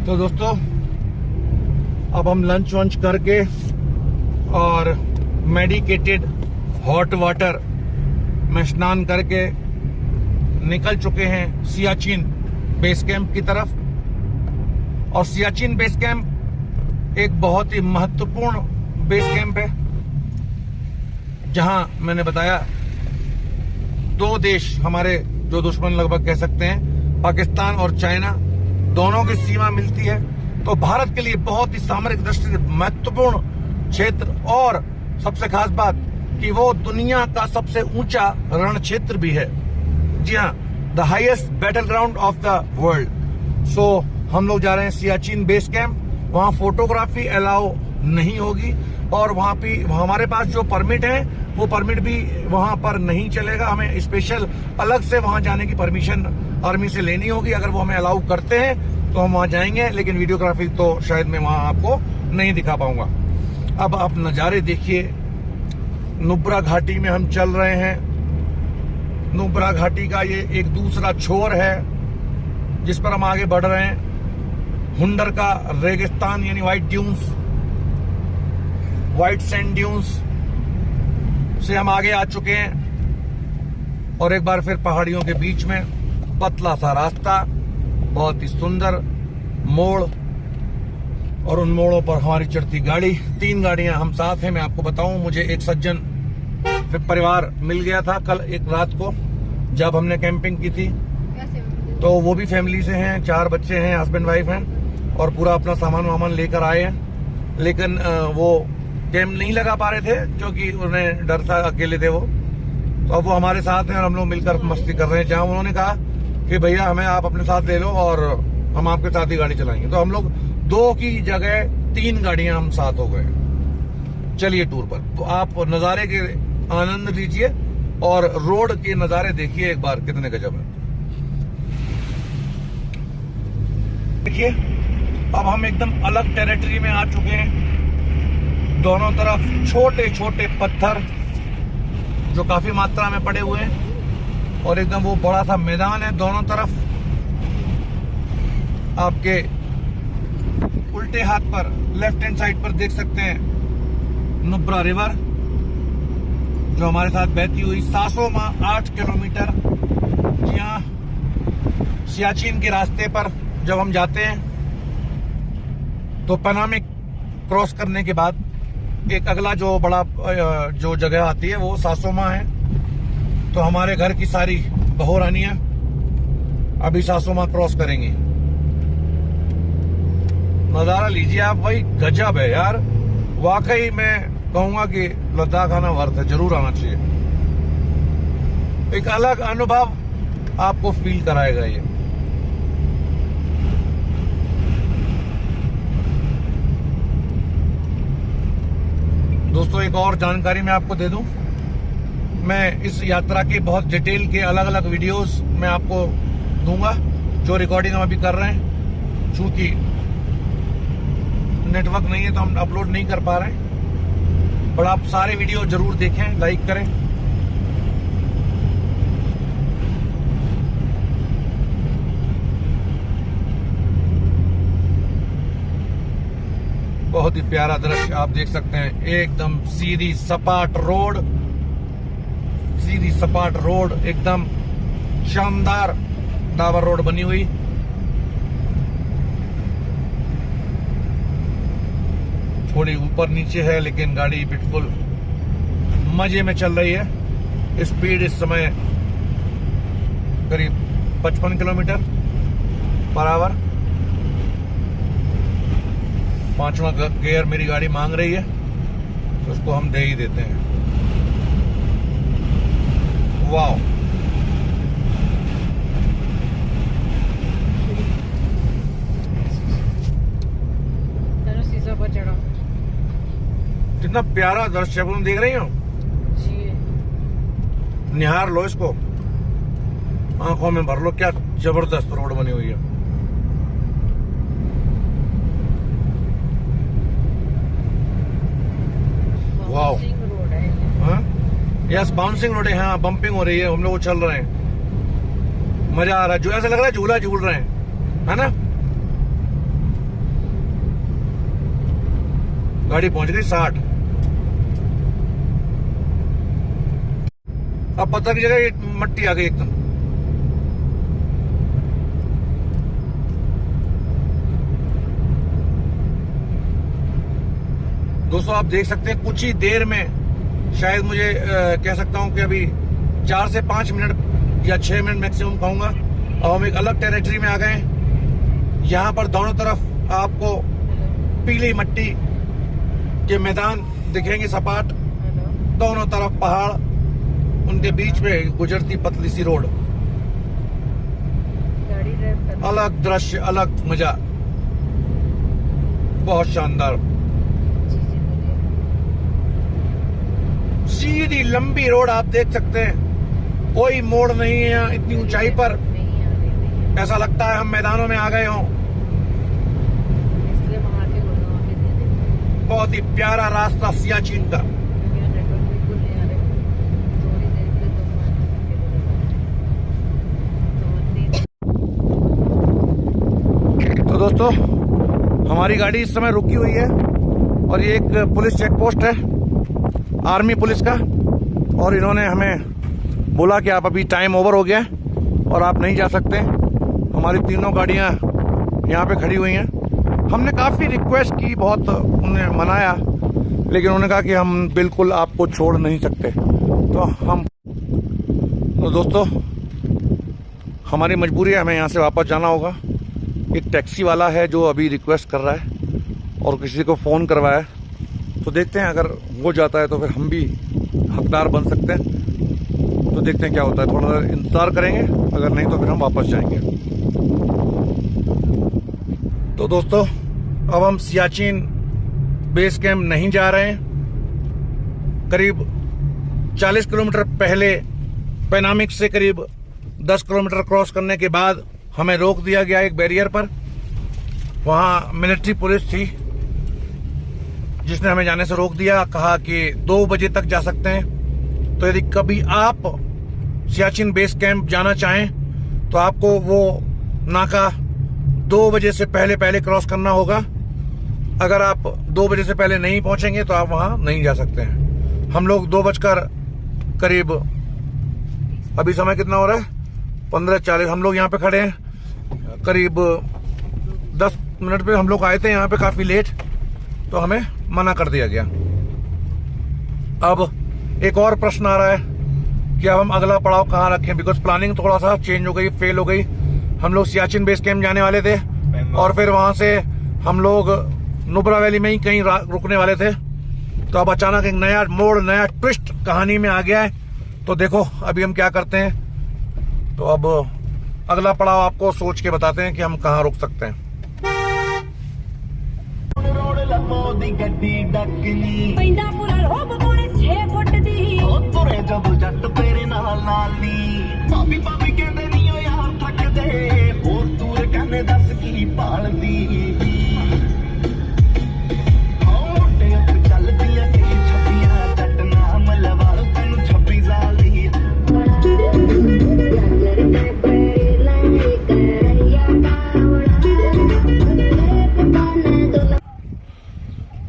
तो दोस्तों अब हम लंच वंच करके और मेडिकेटेड हॉट वाटर में स्नान करके निकल चुके हैं सियाचिन बेस कैंप की तरफ। और सियाचिन बेस कैंप एक बहुत ही महत्वपूर्ण बेस कैंप है, जहां मैंने बताया दो देश हमारे जो दुश्मन लगभग कह सकते हैं, पाकिस्तान और चाइना, दोनों की सीमा मिलती है। तो भारत के लिए बहुत ही सामरिक दृष्टि से महत्वपूर्ण क्षेत्र, और सबसे खास बात कि वो दुनिया का सबसे ऊंचा रण क्षेत्र भी है। जी हाँ, the highest battle ground of the world. So हम लोग जा रहे हैं सियाचिन बेस कैंप। वहां फोटोग्राफी अलाउ नहीं होगी, और वहां पे हमारे पास जो परमिट है वो परमिट भी वहां पर नहीं चलेगा। हमें स्पेशल अलग से वहां जाने की परमिशन आर्मी से लेनी होगी। अगर वो हमें अलाउ करते हैं तो हम वहां जाएंगे, लेकिन वीडियोग्राफी तो शायद मैं वहां आपको नहीं दिखा पाऊंगा। अब आप नजारे देखिए। नुब्रा घाटी में हम चल रहे हैं। नुब्रा घाटी का ये एक दूसरा छोर है जिस पर हम आगे बढ़ रहे हैं। हुंडर का रेगिस्तान यानी white dunes, white sand dunes से हम आगे आ चुके हैं, और एक बार फिर पहाड़ियों के बीच में पतला सा रास्ता, बहुत ही सुंदर मोड़, और उन मोड़ों पर हमारी चढ़ती गाड़ी। 3 गाड़ियां हम साथ हैं। मैं आपको बताऊं, मुझे एक सज्जन परिवार मिल गया था कल एक रात को जब हमने कैंपिंग की थी। तो वो भी फैमिली से हैं, 4 बच्चे हैं, हस्बैंड वाइफ हैं, और पूरा अपना सामान वामान लेकर आए हैं। लेकिन वो कैंप नहीं लगा पा रहे थे क्योंकि उन्हें डर था, अकेले थे वो। तो अब वो हमारे साथ हैं और हम लोग मिलकर मस्ती कर रहे हैं। जहां उन्होंने कहा कि भैया हमें आप अपने साथ ले लो और हम आपके साथ ही गाड़ी चलाएंगे, तो हम लोग 2 की जगह 3 गाड़ियां हम साथ हो गए। चलिए टूर पर। तो आप नजारे के आनंद लीजिए और रोड के नजारे देखिए एक बार, कितने गजब है। देखिए अब हम एकदम अलग टेरिटरी में आ चुके हैं। दोनों तरफ छोटे छोटे पत्थर जो काफी मात्रा में पड़े हुए हैं, और एकदम वो बड़ा सा मैदान है। दोनों तरफ आपके उल्टे हाथ पर लेफ्ट हैंड साइड पर देख सकते हैं नुब्रा रिवर जो हमारे साथ बहती हुई सासोमा 8 किलोमीटर। जी हाँ, सियाचिन के रास्ते पर जब हम जाते हैं तो पैनामिक क्रॉस करने के बाद एक अगला जो बड़ा जो जगह आती है वो सासोमा है। तो हमारे घर की सारी बहुरानियां अभी सासोमा क्रॉस करेंगी। नजारा लीजिए आप, भाई गजब है यार। वाकई मैं कहूंगा कि लद्दाख आना वर्थ है, जरूर आना चाहिए। एक अलग अनुभव आपको फील कराएगा ये। दोस्तों एक और जानकारी मैं आपको दे दूं, मैं इस यात्रा के बहुत डिटेल के अलग अलग वीडियोस मैं आपको दूंगा जो रिकॉर्डिंग हम अभी कर रहे हैं। चूंकि नेटवर्क नहीं है तो हम अपलोड नहीं कर पा रहे हैं, पर आप सारे वीडियो जरूर देखें, लाइक करें। बहुत ही प्यारा दृश्य आप देख सकते हैं। एकदम सीधी सपाट रोड, सीधी सपाट रोड, एकदम शानदार डाबर रोड बनी हुई। थोड़ी ऊपर नीचे है लेकिन गाड़ी बिल्कुल मजे में चल रही है। स्पीड इस समय करीब 55 किलोमीटर पर आवर। 5वां गियर मेरी गाड़ी मांग रही है तो उसको हम दे ही देते हैं। वाह, कितना प्यारा दृश्य तुम देख रही हो जी। निहार लो इसको, आंखों में भर लो, क्या जबरदस्त रोड बनी हुई है। वाओ, यस बाउंसिंग रोड है। हाँ, बम्पिंग हो रही है, हम लोग चल रहे हैं, मजा आ रहा है। जो ऐसा लग रहा है झूला झूल रहे हैं, है ना। गाड़ी पहुंच गई 60। अब पत्थर की जगह ये मट्टी आ गई एकदम। दोस्तों आप देख सकते हैं कुछ ही देर में, शायद मुझे कह सकता हूं कि अभी 4 से 5 मिनट या 6 मिनट मैक्सिमम कहूंगा, और हम एक अलग टेरिटरी में आ गए हैं। यहाँ पर दोनों तरफ आपको पीली मट्टी के मैदान दिखेंगे सपाट, दोनों तरफ पहाड़, उनके बीच में गुजरती पतली सी रोड। अलग दृश्य, अलग मजा, बहुत शानदार। सीधी लंबी रोड आप देख सकते हैं, कोई मोड़ नहीं है यहाँ। इतनी ऊंचाई पर ऐसा लगता है हम मैदानों में आ गए हों। बहुत ही प्यारा रास्ता सियाचिन का। तो दोस्तों हमारी गाड़ी इस समय रुकी हुई है और ये एक पुलिस चेक पोस्ट है, आर्मी पुलिस का, और इन्होंने हमें बोला कि आप अभी टाइम ओवर हो गया है और आप नहीं जा सकते। हमारी तीनों गाड़ियां यहाँ पे खड़ी हुई हैं। हमने काफ़ी रिक्वेस्ट की, बहुत उन्हें मनाया, लेकिन उन्होंने कहा कि हम बिल्कुल आपको छोड़ नहीं सकते। तो दोस्तों हमारी मजबूरी है, हमें यहाँ से वापस जाना होगा। एक टैक्सी वाला है जो अभी रिक्वेस्ट कर रहा है और किसी को फ़ोन करवाया, तो देखते हैं अगर हो जाता है तो फिर हम भी हकदार बन सकते हैं। तो देखते हैं क्या होता है, थोड़ा देर इंतज़ार करेंगे, अगर नहीं तो फिर हम वापस जाएंगे। तो दोस्तों अब हम सियाचिन बेस कैंप नहीं जा रहे हैं। करीब 40 किलोमीटर पहले पैनामिक से करीब 10 किलोमीटर क्रॉस करने के बाद हमें रोक दिया गया एक बैरियर पर। वहाँ मिलिट्री पुलिस थी जिसने हमें जाने से रोक दिया, कहा कि 2 बजे तक जा सकते हैं। तो यदि कभी आप सियाचिन बेस कैंप जाना चाहें तो आपको वो नाका 2 बजे से पहले क्रॉस करना होगा। अगर आप 2 बजे से पहले नहीं पहुंचेंगे तो आप वहां नहीं जा सकते हैं। हम लोग 2 बजकर करीब, अभी समय कितना हो रहा है, 15:40, हम लोग यहाँ पे खड़े हैं। करीब 10 मिनट पे हम लोग आए थे यहाँ पे, काफी लेट, तो हमें मना कर दिया गया। अब एक और प्रश्न आ रहा है कि अब हम अगला पड़ाव कहाँ रखें, बिकॉज प्लानिंग थोड़ा सा चेंज हो गई, फेल हो गई। हम लोग सियाचिन बेस कैंप जाने वाले थे और फिर वहां से हम लोग नुब्रा वैली में ही कहीं रुकने वाले थे। तो अब अचानक एक नया मोड़, नया ट्विस्ट कहानी में आ गया है। तो देखो अभी हम क्या करते हैं। तो अब अगला पड़ाव आपको सोच के बताते हैं कि हम कहाँ रुक सकते हैं।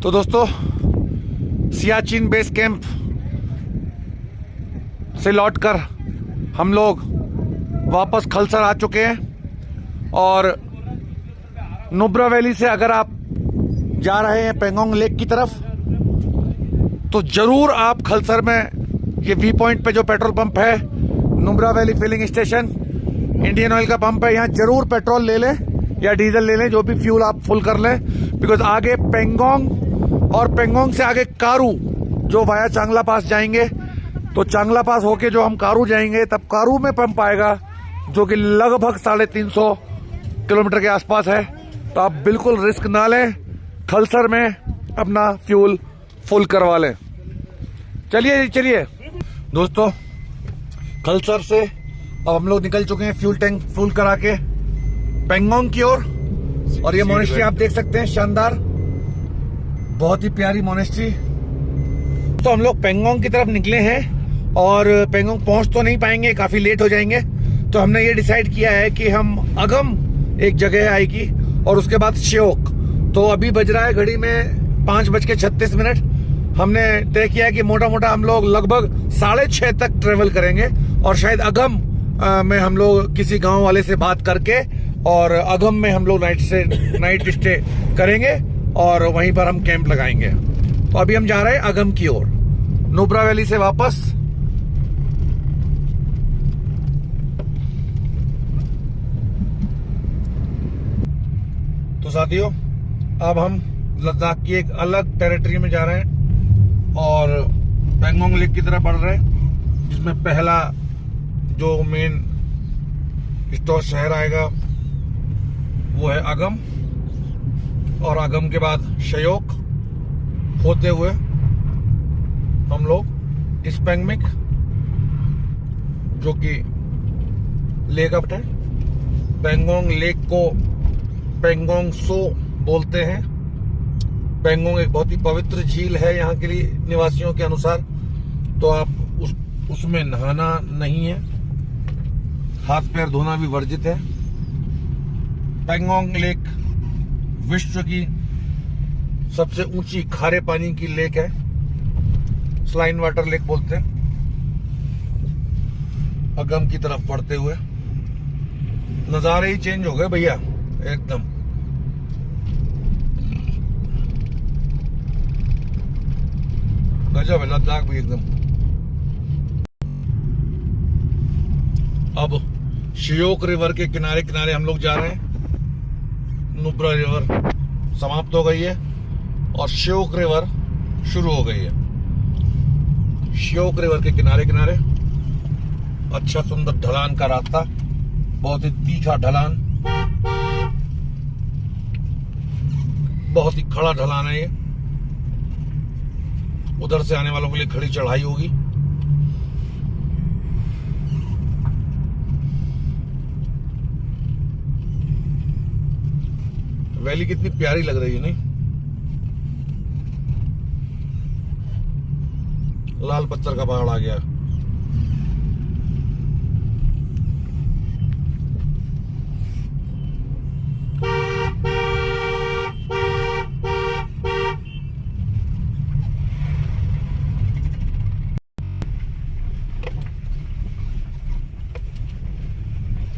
तो दोस्तों सियाचिन बेस कैंप से लौटकर हम लोग वापस खलसर आ चुके हैं। और नुब्रा वैली से अगर आप जा रहे हैं पेंगोंग लेक की तरफ तो जरूर आप खलसर में ये वी पॉइंट पे जो पेट्रोल पंप है, Nubra valley filling station, Indian oil का पंप है, यहाँ जरूर पेट्रोल ले लें या डीजल ले लें, जो भी फ्यूल आप फुल कर लें। बिकॉज आगे पेंगोंग और पेंगोंग से आगे कारू जो वाया चांगला पास जाएंगे, तो चांगला पास होके जो हम कारू जाएंगे तब कारू में पंप आएगा जो कि लगभग 350 किलोमीटर के आसपास है। तो आप बिल्कुल रिस्क ना लें, खलसर में अपना फ्यूल फुल करवा लें। चलिए दोस्तों, खलसर से अब हम लोग निकल चुके हैं फ्यूल टैंक फुल करा के पेंगोंग की ओर। और ये मोनेस्ट्री आप देख सकते हैं, शानदार, बहुत ही प्यारी मोनेस्ट्री। तो हम लोग पेंगोंग की तरफ निकले हैं और पेंगोंग पहुंच तो नहीं पाएंगे, काफी लेट हो जाएंगे। तो हमने ये डिसाइड किया है कि हम अगम एक जगह आएगी और उसके बाद श्योक। तो अभी बज रहा है घड़ी में 5:36 हमने तय किया है कि मोटा मोटा हम लोग लगभग 6:30 तक ट्रेवल करेंगे और शायद अगम में हम लोग किसी गांव वाले से बात करके और अगम में हम लोग नाइट स्टे करेंगे और वहीं पर हम कैंप लगाएंगे। तो अभी हम जा रहे हैं अगम की ओर, नुब्रा वैली से वापस। तो साथियों, अब हम लद्दाख की एक अलग टेरिटरी में जा रहे हैं और पेंगोंग लेक की तरफ बढ़ रहे हैं, जिसमें पहला जो मेन स्टोर शहर आएगा वो है अगम, और अगम के बाद शयोक होते हुए हम लोग इस पेंगमिक, जो कि लेक अप है, पेंगोंग लेक को पेंगोंग सो बोलते हैं। पेंगोंग एक बहुत ही पवित्र झील है यहाँ के लिए निवासियों के अनुसार, तो आप उसमें नहाना नहीं है, हाथ पैर धोना भी वर्जित है। पेंगोंग लेक विश्व की सबसे ऊंची खारे पानी की लेक है, स्लाइन वाटर लेक बोलते हैं। अगम की तरफ बढ़ते हुए नजारे ही चेंज हो गए भैया एकदम। गजब है लद्दाख भी एकदम। अब शियोक रिवर के किनारे किनारे हम लोग जा रहे हैं। नुब्रा रिवर समाप्त हो गई है और शियोक रिवर शुरू हो गई है। शियोक रिवर के किनारे किनारे अच्छा सुंदर ढलान का रास्ता, बहुत ही तीखा ढलान, बहुत ही खड़ा ढलान है ये। उधर से आने वालों के लिए खड़ी चढ़ाई होगी। वैली कितनी प्यारी लग रही है नहीं? लाल पत्थर का पहाड़ आ गया।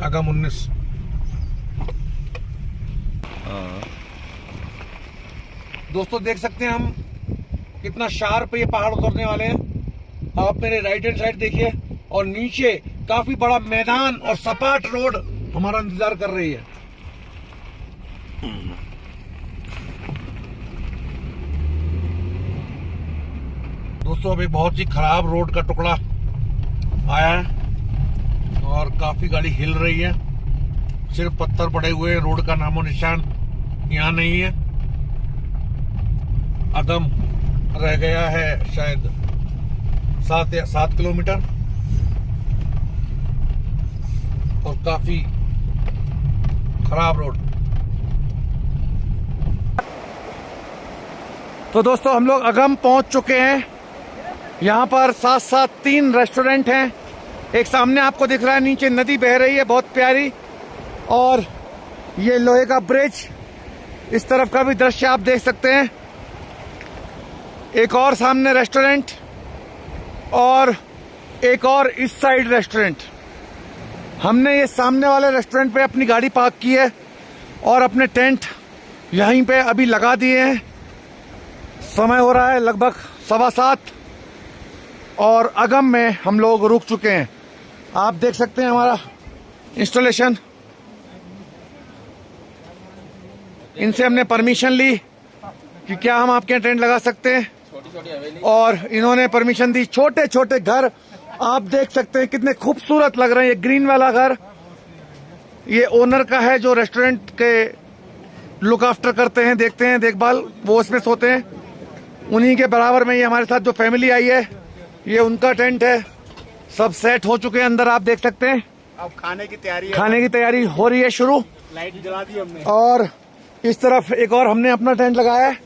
अगम 19। दोस्तों देख सकते हैं हम कितना शार्प ये पहाड़ उतरने वाले हैं। आप मेरे राइट हैंड साइड देखिए और नीचे काफी बड़ा मैदान और सपाट रोड हमारा इंतजार कर रही है। दोस्तों अब एक बहुत ही खराब रोड का टुकड़ा आया है और काफी गाड़ी हिल रही है। सिर्फ पत्थर पड़े हुए हैं, रोड का नामो निशान यहाँ नहीं है। अगम रह गया है शायद 7 किलोमीटर और काफी खराब रोड। तो दोस्तों हम लोग अगम पहुंच चुके हैं। यहाँ पर साथ साथ 3 रेस्टोरेंट हैं। एक सामने आपको दिख रहा है, नीचे नदी बह रही है बहुत प्यारी, और ये लोहे का ब्रिज, इस तरफ का भी दृश्य आप देख सकते हैं। एक और सामने रेस्टोरेंट और एक और इस साइड रेस्टोरेंट। हमने ये सामने वाले रेस्टोरेंट पे अपनी गाड़ी पार्क की है और अपने टेंट यहीं पे अभी लगा दिए हैं। समय हो रहा है लगभग 7:15 और अगम में हम लोग रुक चुके हैं। आप देख सकते हैं हमारा इंस्टॉलेशन। इनसे हमने परमिशन ली कि क्या हम आपके टेंट लगा सकते हैं, और इन्होंने परमिशन दी। छोटे छोटे घर आप देख सकते हैं कितने खूबसूरत लग रहे हैं। ये ग्रीन वाला घर ये ओनर का है, जो रेस्टोरेंट के लुक आफ्टर करते हैं, देखते हैं देखभाल, वो उसमें सोते हैं। उन्हीं के बराबर में ये हमारे साथ जो फैमिली आई है, ये उनका टेंट है। सब सेट हो चुके हैं अंदर, आप देख सकते हैं। अब खाने की तैयारी हो रही है शुरू। लाइट जला दी हमने। और इस तरफ एक और हमने अपना टेंट लगाया है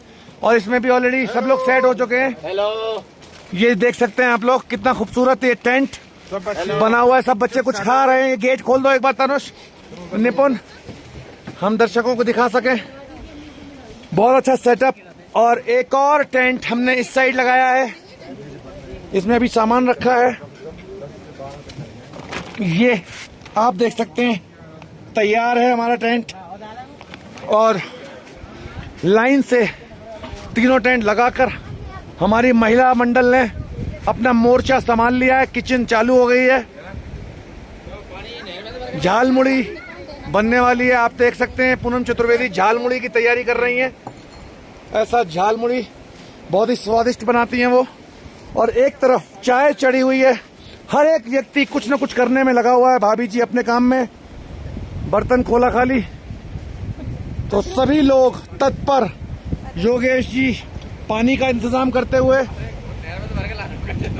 और इसमें भी ऑलरेडी सब लोग सेट हो चुके हैं। हेलो, ये देख सकते हैं आप लोग कितना खूबसूरत ये टेंट बना हुआ है। सब बच्चे कुछ खा रहे हैं। ये गेट खोल दो एक बार तनुष, निपुण, हम दर्शकों को दिखा सकें। बहुत अच्छा सेटअप और एक और टेंट हमने इस साइड लगाया है, इसमें भी सामान रखा है। ये आप देख सकते हैं, तैयार है हमारा टेंट। और लाइन से तीनों टेंट लगाकर हमारी महिला मंडल ने अपना मोर्चा संभाल लिया है। किचन चालू हो गई है, झालमुड़ी बनने वाली है। आप देख सकते हैं पूनम चतुर्वेदी झालमुड़ी की तैयारी कर रही हैं। ऐसा झालमुड़ी बहुत ही स्वादिष्ट बनाती हैं वो। और एक तरफ चाय चढ़ी हुई है, हर एक व्यक्ति कुछ न कुछ करने में लगा हुआ है। भाभी जी अपने काम में, बर्तन खोला खाली, तो सभी लोग तत्पर। योगेश जी पानी का इंतजाम करते हुए,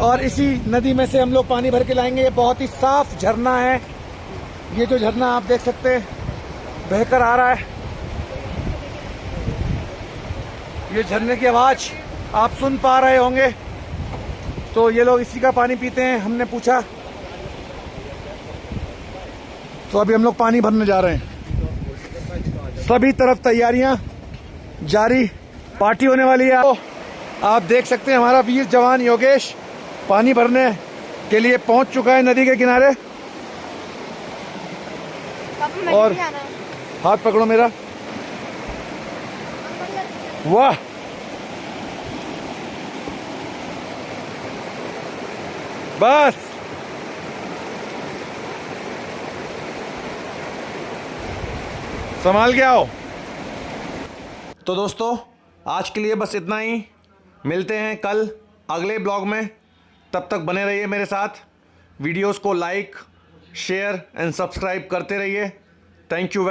और इसी नदी में से हम लोग पानी भर के लाएंगे। ये बहुत ही साफ झरना है। ये जो झरना आप देख सकते हैं बहकर आ रहा है, ये झरने की आवाज आप सुन पा रहे होंगे। तो ये लोग इसी का पानी पीते हैं, हमने पूछा, तो अभी हम लोग पानी भरने जा रहे हैं। सभी तरफ तैयारियां जारी, पार्टी होने वाली है। तो आप देख सकते हैं हमारा वीर जवान योगेश पानी भरने के लिए पहुंच चुका है नदी के किनारे। और हाथ पकड़ो मेरा, वाह, बस संभाल के आओ। तो दोस्तों आज के लिए बस इतना ही, मिलते हैं कल अगले ब्लॉग में। तब तक बने रहिए मेरे साथ, वीडियोस को लाइक, शेयर एंड सब्सक्राइब करते रहिए। Thank you.